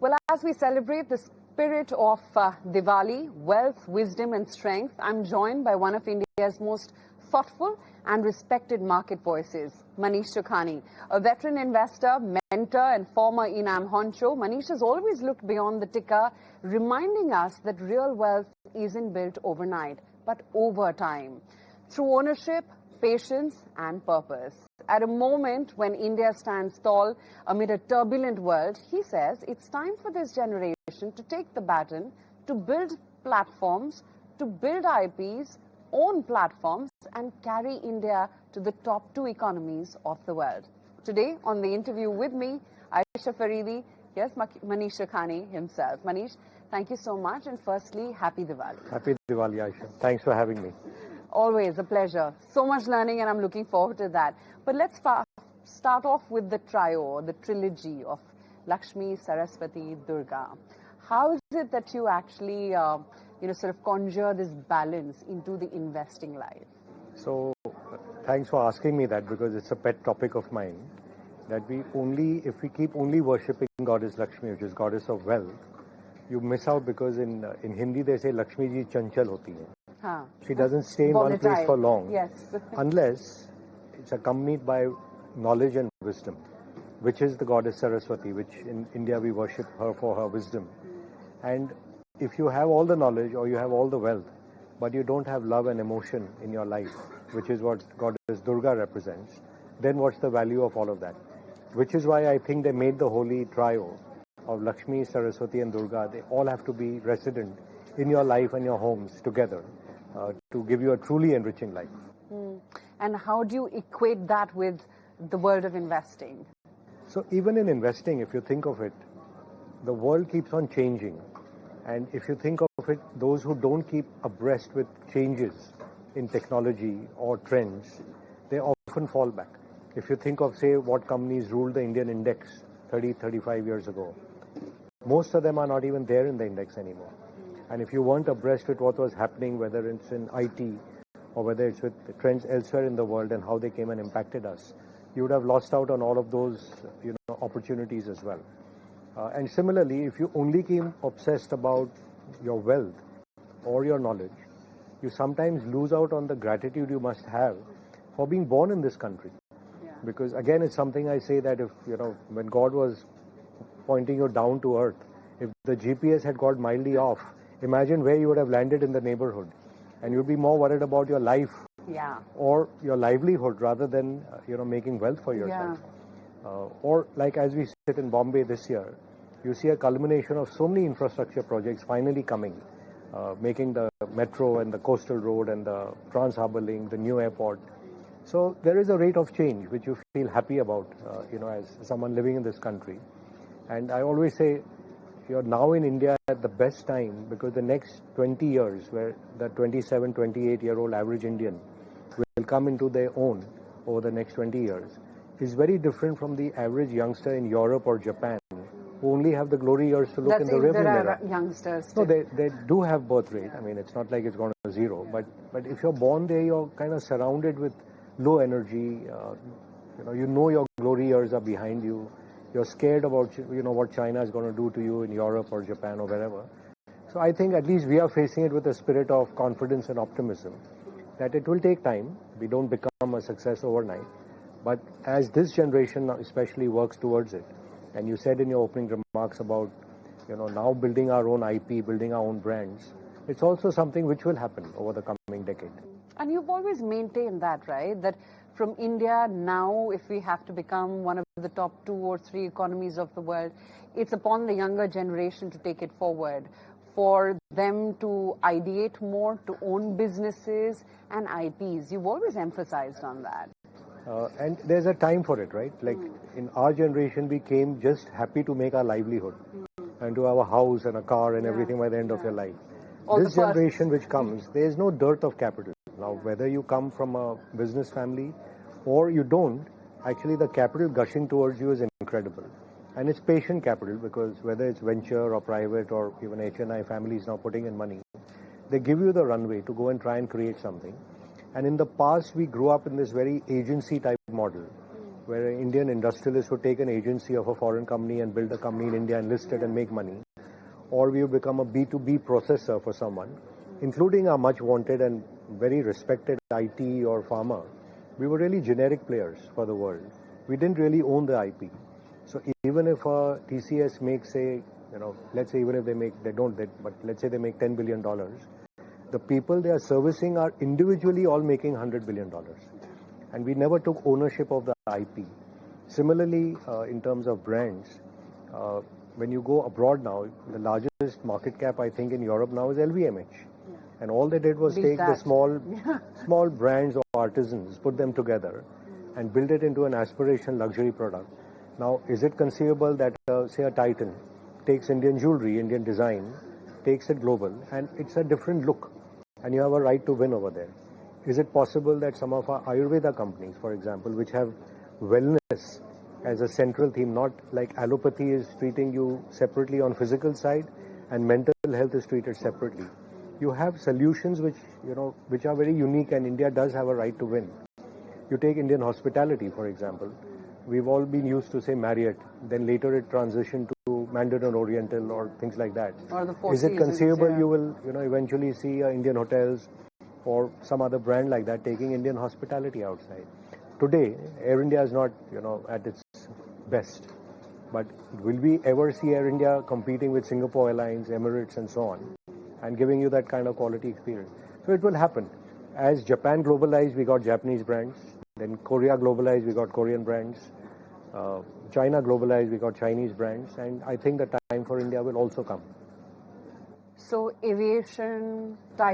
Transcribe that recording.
Well, as we celebrate the spirit of Diwali, wealth, wisdom and strength, I'm joined by one of India's most thoughtful and respected market voices, Manish Chokhani, a veteran investor, mentor and former Inam honcho. Manish has always looked beyond the ticker, reminding us that real wealth isn't built overnight, but over time, through ownership, patience and purpose. At a moment when India stands tall amid a turbulent world, he says it's time for this generation to take the baton, to build platforms, to build IPs, own platforms and carry India to the top 2 economies of the world. Today on the interview with me, Ayesha Faridi, here's Manish Chokhani himself. Manish, thank you so much, and firstly, happy Diwali. Happy Diwali, Ayesha. Thanks for having me. Always a pleasure. So much learning and I'm looking forward to that. But let's start off with the trio, the trilogy of Lakshmi, Saraswati, Durga. How is it that you actually, sort of conjure this balance into the investing life? So, thanks for asking me that, because it's a pet topic of mine. That if we keep only worshipping Goddess Lakshmi, which is Goddess of Wealth, you miss out, because in Hindi they say Lakshmi ji chanchal hoti hai. She doesn't stay in one place for long, yes. unless it's accompanied by knowledge and wisdom, which is the goddess Saraswati, which in India we worship her for her wisdom. And if you have all the knowledge or you have all the wealth, but you don't have love and emotion in your life, which is what goddess Durga represents, then what's the value of all of that? Which is why I think they made the holy trio of Lakshmi, Saraswati and Durga. They all have to be resident in your life and your homes together. To give you a truly enriching life. And how do you equate that with the world of investing? So even in investing, if you think of it, the world keeps on changing. And if you think of it, those who don't keep abreast with changes in technology or trends, they often fall back. If you think of, say, what companies ruled the Indian index 35 years ago, most of them are not even there in the index anymore. And if you weren't abreast with what was happening, whether it's in IT or whether it's with the trends elsewhere in the world and how they came and impacted us, you would have lost out on all of those opportunities as well. And similarly, if you only keep obsessed about your wealth or your knowledge, you sometimes lose out on the gratitude you must have for being born in this country. Yeah. Because again, it's something I say that if, when God was pointing you down to earth, if the GPS had got mildly off, imagine where you would have landed in the neighborhood, and you'd be more worried about your life or your livelihood rather than making wealth for yourself. Or like as we sit in Bombay this year, you see a culmination of so many infrastructure projects finally coming, making the metro and the coastal road and the Trans-Harbour Link, the new airport. So there is a rate of change which you feel happy about, as someone living in this country. And I always say, you're now in India at the best time, because the next 20 years, where the 27, 28-year-old average Indian will come into their own over the next 20 years, is very different from the average youngster in Europe or Japan, who only have the glory years to look in the rearview mirror. Youngsters No, they do have birth rate. I mean, it's not like it's gone to zero. But if you're born there, you're kind of surrounded with low energy. Your glory years are behind you. You're scared about, what China is going to do to you in Europe or Japan or wherever. So I think at least we are facing it with a spirit of confidence and optimism, that it will take time. We don't become a success overnight. But as this generation especially works towards it, and you said in your opening remarks about, now building our own IP, building our own brands, it's also something which will happen over the coming decade. And you've always maintained that, right? That from India now, if we have to become one of the top 2 or 3 economies of the world, it's upon the younger generation to take it forward, for them to ideate more, to own businesses and IPs. You've always emphasized on that. And there's a time for it, right? Like in our generation, we came just happy to make our livelihood and to have a house and a car and everything by the end of your life. This generation which comes, there is no dearth of capital. Now, whether you come from a business family or you don't, actually the capital gushing towards you is incredible. And it's patient capital, because whether it's venture or private or even HNI families now putting in money, they give you the runway to go and try and create something. And in the past, we grew up in this very agency type model, where an Indian industrialist would take an agency of a foreign company and build a company in India and list it and make money, or we would become a B2B processor for someone, including our much wanted and very respected IT or pharma. We were really generic players for the world. We didn't really own the IP. So even if TCS makes, say, let's say even if but let's say they make $10 billion, the people they are servicing are individually all making $100 billion. And we never took ownership of the IP. Similarly, in terms of brands, when you go abroad now, the largest market cap I think in Europe now is LVMH. Yeah. And all they did was take the small brands or artisans, put them together and build it into an aspirational luxury product. Now, is it conceivable that, say, a Titan takes Indian jewelry, Indian design, takes it global, and it's a different look, and you have a right to win over there? Is it possible that some of our Ayurveda companies, for example, which have wellness as a central theme, not like allopathy is treating you separately on physical side and mental health is treated separately. You have solutions which are very unique, and India does have a right to win. You take Indian hospitality, for example. We've all been used to, say, Marriott, then later it transitioned to Mandarin Oriental or things like that. Or the Four Is it Seasons, conceivable yeah. you will eventually see Indian hotels or some other brand like that taking Indian hospitality outside? Today, Air India is not at its best. But will we ever see Air India competing with Singapore Airlines, Emirates and so on, and giving you that kind of quality experience? So it will happen. As Japan globalized, we got Japanese brands. Then Korea globalized, we got Korean brands. China globalized, we got Chinese brands. And I think the time for India will also come. So aviation type